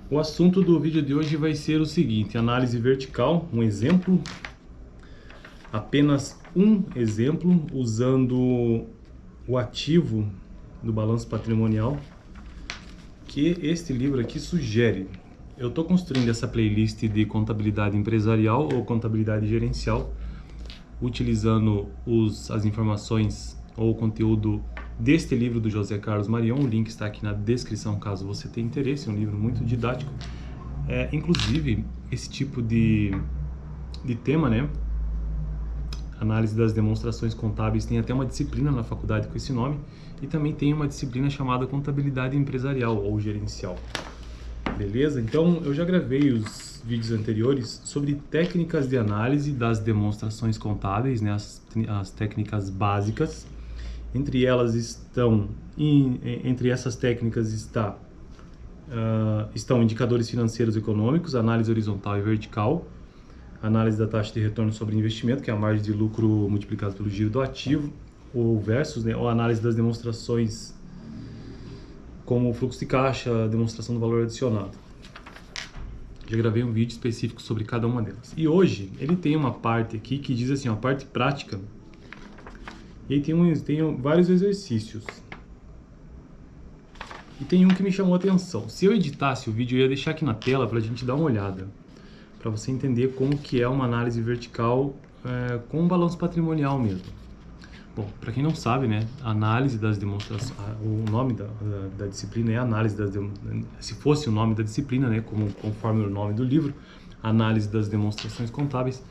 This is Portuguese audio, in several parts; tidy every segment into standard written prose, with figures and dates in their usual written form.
O assunto do vídeo de hoje vai ser o seguinte: análise vertical, um exemplo, apenas um exemplo, usando o ativo do balanço patrimonial que este livro aqui sugere. Eu estou construindo essa playlist de contabilidade empresarial ou contabilidade gerencial, utilizando as informações ou o conteúdo deste livro do José Carlos Marion. O link está aqui na descrição caso você tenha interesse. É um livro muito didático. Inclusive, esse tipo de tema, né? Análise das demonstrações contábeis, tem até uma disciplina na faculdade com esse nome, e também tem uma disciplina chamada contabilidade empresarial ou gerencial. Beleza? Então, eu já gravei os vídeos anteriores sobre técnicas de análise das demonstrações contábeis, né? As técnicas básicas. Entre essas técnicas estão indicadores financeiros econômicos, análise horizontal e vertical, análise da taxa de retorno sobre investimento, que é a margem de lucro multiplicado pelo giro do ativo, ou versus, né, ou análise das demonstrações como o fluxo de caixa, demonstração do valor adicionado. Já gravei um vídeo específico sobre cada uma delas. E hoje ele tem uma parte aqui que diz assim, a parte prática, e aí tem vários exercícios. E tem um que me chamou a atenção. Se eu editasse o vídeo, eu ia deixar aqui na tela para a gente dar uma olhada, para você entender como que é uma análise vertical com um balanço patrimonial mesmo. Bom, para quem não sabe, né, análise das demonstrações, o nome da disciplina é análise das se fosse o nome da disciplina, né, conforme o nome do livro, análise das demonstrações contábeis,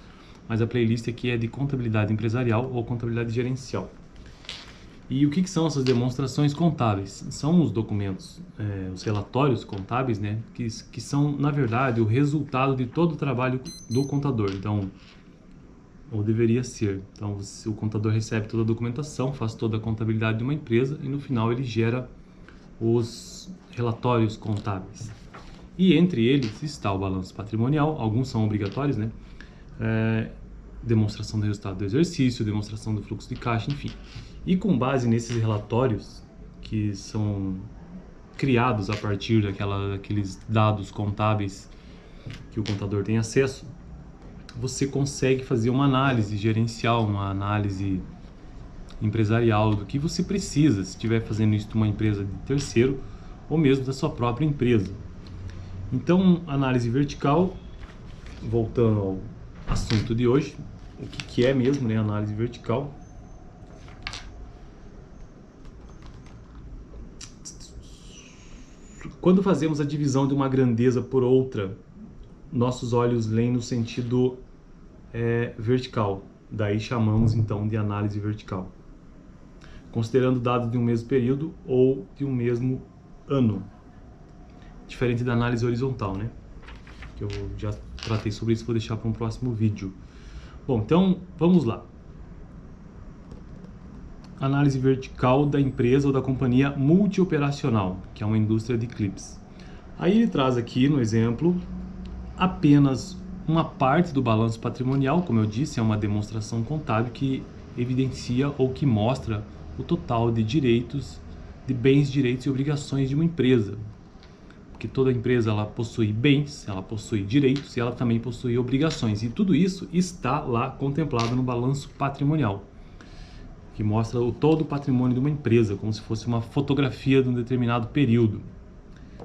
mas a playlist aqui é de contabilidade empresarial ou contabilidade gerencial. E o que são essas demonstrações contábeis? São os documentos, os relatórios contábeis, né, que são, na verdade, o resultado de todo o trabalho do contador. Então, ou deveria ser. Então, o contador recebe toda a documentação, faz toda a contabilidade de uma empresa e no final ele gera os relatórios contábeis. E entre eles está o balanço patrimonial, alguns são obrigatórios, né? Demonstração do resultado do exercício, demonstração do fluxo de caixa, enfim. E com base nesses relatórios, que são criados a partir daqueles dados contábeis que o contador tem acesso, você consegue fazer uma análise gerencial, uma análise empresarial do que você precisa, se estiver fazendo isso de uma empresa de terceiro ou mesmo da sua própria empresa. Então, análise vertical, voltando ao assunto de hoje, o que é mesmo, né, análise vertical? Quando fazemos a divisão de uma grandeza por outra, nossos olhos leem no sentido vertical. Daí chamamos então de análise vertical. Considerando dados de um mesmo período ou de um mesmo ano. Diferente da análise horizontal, né? Que eu já tratei sobre isso, vou deixar para um próximo vídeo. Bom, então vamos lá. Análise vertical da empresa ou da companhia multioperacional, que é uma indústria de clips. Aí ele traz aqui no exemplo apenas uma parte do balanço patrimonial, como eu disse, é uma demonstração contábil que evidencia ou que mostra o total de direitos, de bens, direitos e obrigações de uma empresa. Porque toda empresa ela possui bens, ela possui direitos e ela também possui obrigações. E tudo isso está lá contemplado no balanço patrimonial, que mostra todo o patrimônio de uma empresa, como se fosse uma fotografia de um determinado período.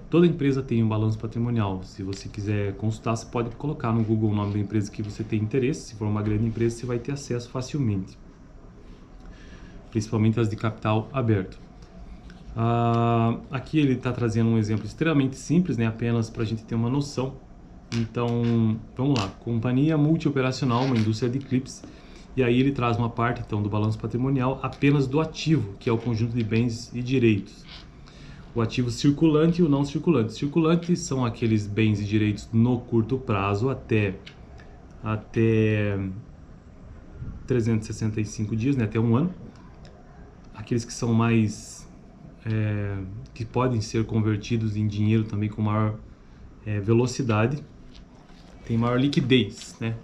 Toda empresa tem um balanço patrimonial. Se você quiser consultar, você pode colocar no Google o nome da empresa que você tem interesse. Se for uma grande empresa, você vai ter acesso facilmente. Principalmente as de capital aberto. Aqui ele está trazendo um exemplo extremamente simples, né? Apenas para a gente ter uma noção. Então, vamos lá. Companhia multioperacional, uma indústria de clips. E aí ele traz uma parte, então, do balanço patrimonial apenas do ativo, que é o conjunto de bens e direitos. O ativo circulante e o não circulante. Circulante são aqueles bens e direitos no curto prazo até 365 dias, né, até um ano. Aqueles que são mais que podem ser convertidos em dinheiro também com maior velocidade, tem maior liquidez, né,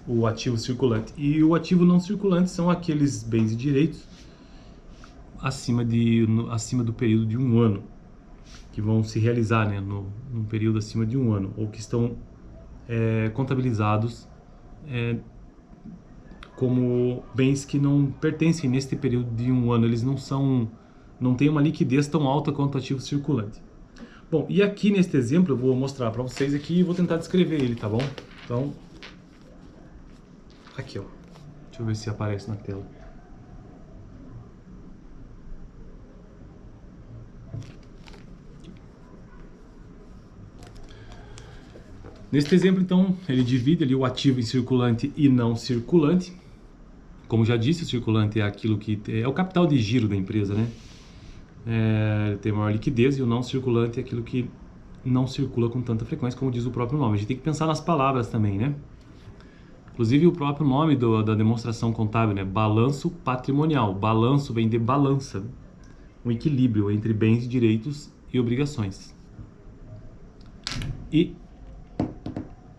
o ativo circulante. E o ativo não circulante são aqueles bens e direitos acima do período de um ano. que vão se realizar, né, num período acima de um ano, ou que estão contabilizados como bens que não pertencem neste período de um ano, eles não têm uma liquidez tão alta quanto o ativo circulante. Bom, e aqui neste exemplo eu vou mostrar para vocês aqui e vou tentar descrever ele, tá bom? Então, aqui ó, deixa eu ver se aparece na tela. Neste exemplo, então, ele divide ali o ativo em circulante e não circulante. Como já disse, o circulante é aquilo que é o capital de giro da empresa, né? Tem maior liquidez, e o não circulante é aquilo que não circula com tanta frequência, como diz o próprio nome. A gente tem que pensar nas palavras também, né? Inclusive o próprio nome da demonstração contábil, né? Balanço patrimonial. Balanço vem de balança, um equilíbrio entre bens, direitos e obrigações. E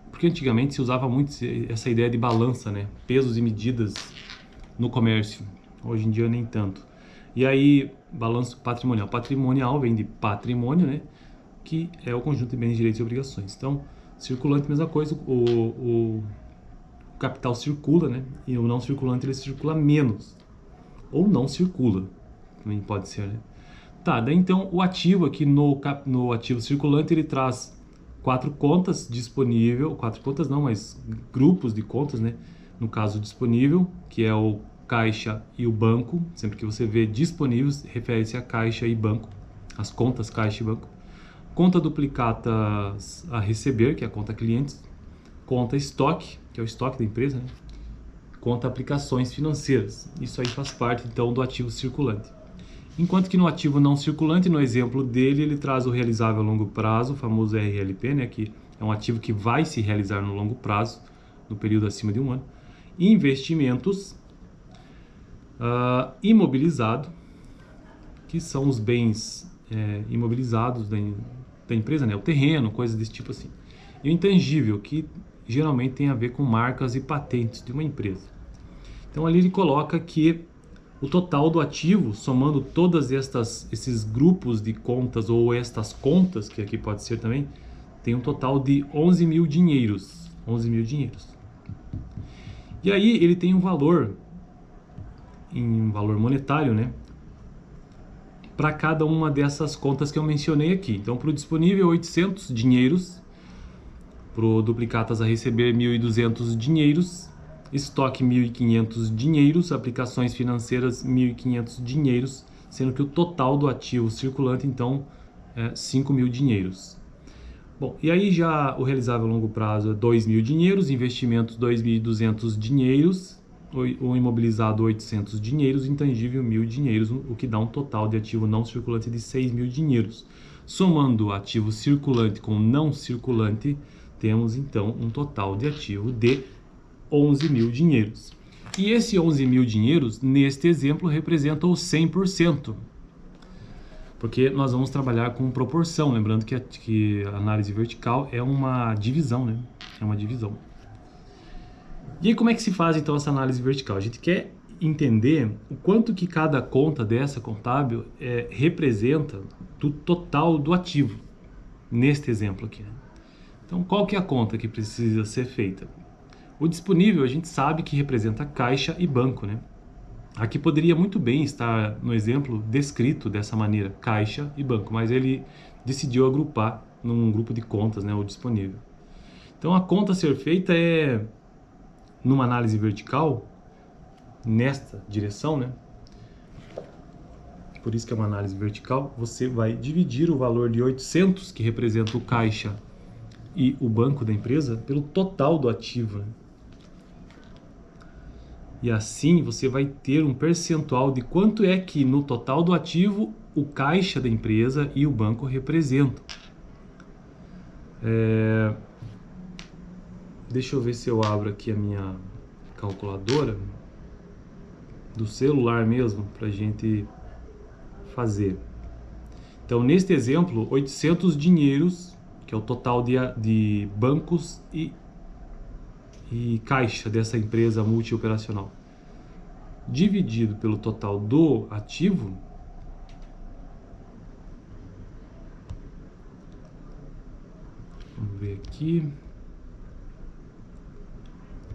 porque antigamente se usava muito essa ideia de balança, né? Pesos e medidas no comércio. Hoje em dia nem tanto. E aí, balanço patrimonial. Patrimonial vem de patrimônio, né? Que é o conjunto de bens, direitos e obrigações. Então, circulante, mesma coisa. O capital circula, né? E o não circulante, ele circula menos. Ou não circula. Também pode ser, né? Tá, daí então o ativo aqui no ativo circulante, ele traz 4 contas disponível, 4 contas não, mas grupos de contas, né? No caso disponível, que é o caixa e o banco. Sempre que você vê disponíveis, refere-se a caixa e banco, as contas caixa e banco. Conta duplicatas a receber, que é a conta clientes. Conta estoque, que é o estoque da empresa, né? Conta aplicações financeiras. Isso aí faz parte então do ativo circulante. Enquanto que no ativo não circulante, no exemplo dele, ele traz o realizável a longo prazo, o famoso RLP, né, que é um ativo que vai se realizar no longo prazo, no período acima de um ano. Investimentos, imobilizado, que são os bens imobilizados da empresa, né, o terreno, coisas desse tipo assim. E o intangível, que geralmente tem a ver com marcas e patentes de uma empresa. Então ali ele coloca que o total do ativo, somando todos esses grupos de contas ou estas contas, que aqui pode ser também, tem um total de 11 mil dinheiros. 11 mil dinheiros. E aí ele tem um valor, em valor monetário, né? Para cada uma dessas contas que eu mencionei aqui. Então, para o disponível, 800 dinheiros. Para o duplicatas a receber, 1.200 dinheiros. Estoque 1.500 dinheiros, aplicações financeiras 1.500 dinheiros, sendo que o total do ativo circulante então é 5.000 dinheiros. Bom, e aí já o realizável a longo prazo é 2.000 dinheiros, investimentos 2.200 dinheiros, o imobilizado 800 dinheiros, intangível 1.000 dinheiros, o que dá um total de ativo não circulante de 6.000 dinheiros. Somando ativo circulante com não circulante, temos então um total de ativo de 11 mil dinheiros. E esse 11 mil dinheiros, neste exemplo, representa o 100%. Porque nós vamos trabalhar com proporção, lembrando que a análise vertical é uma divisão, né? É uma divisão. E aí como é que se faz então essa análise vertical? A gente quer entender o quanto que cada conta dessa contábil representa do total do ativo, neste exemplo aqui, né? Então qual que é a conta que precisa ser feita? O disponível a gente sabe que representa caixa e banco, né? Aqui poderia muito bem estar no exemplo descrito dessa maneira, caixa e banco, mas ele decidiu agrupar num grupo de contas, né, o disponível. Então a conta a ser feita é, numa análise vertical, nesta direção, né? Por isso que é uma análise vertical, você vai dividir o valor de 800, que representa o caixa e o banco da empresa, pelo total do ativo, né? E assim você vai ter um percentual de quanto é que no total do ativo o caixa da empresa e o banco representam. Deixa eu ver se eu abro aqui a minha calculadora do celular mesmo para a gente fazer. Então neste exemplo, 800 dinheiros, que é o total de bancos e caixa dessa empresa multioperacional, dividido pelo total do ativo, ver aqui.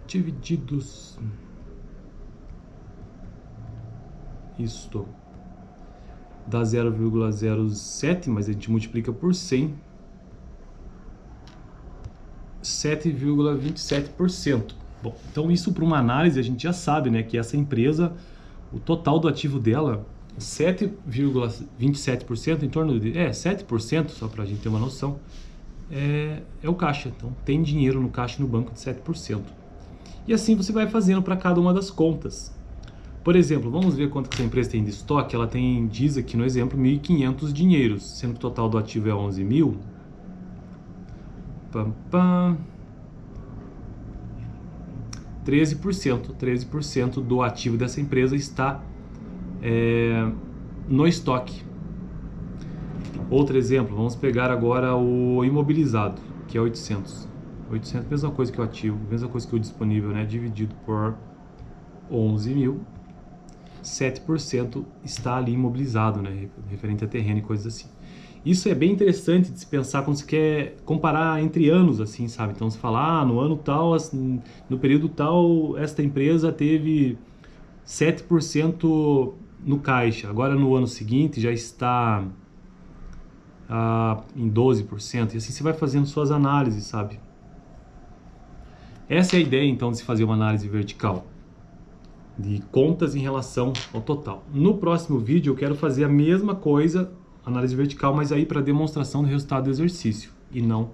Divididos. Isto dá 0,07, mas a gente multiplica por 100. 7,27%. Bom, então isso para uma análise a gente já sabe, né, que essa empresa, o total do ativo dela, 7,27%, em torno de 7%, só para a gente ter uma noção, é o caixa. Então tem dinheiro no caixa no banco de 7%. E assim você vai fazendo para cada uma das contas. Por exemplo, vamos ver quanto que essa empresa tem de estoque. Ela tem, diz aqui no exemplo, 1.500 dinheiros, sendo que o total do ativo é 11.000. 13% do ativo dessa empresa está no estoque. Outro exemplo, vamos pegar agora o imobilizado, que é 800. 800, mesma coisa que o ativo, mesma coisa que o disponível, né? Dividido por 11.000, 7% está ali imobilizado, né? Referente a terreno e coisas assim. Isso é bem interessante de se pensar quando você quer comparar entre anos, assim, sabe? Então você fala, no ano tal, no período tal, esta empresa teve 7% no caixa. Agora no ano seguinte já está em 12%. E assim você vai fazendo suas análises, sabe? Essa é a ideia, então, de se fazer uma análise vertical de contas em relação ao total. No próximo vídeo eu quero fazer a mesma coisa, análise vertical, mas aí para demonstração do resultado do exercício e não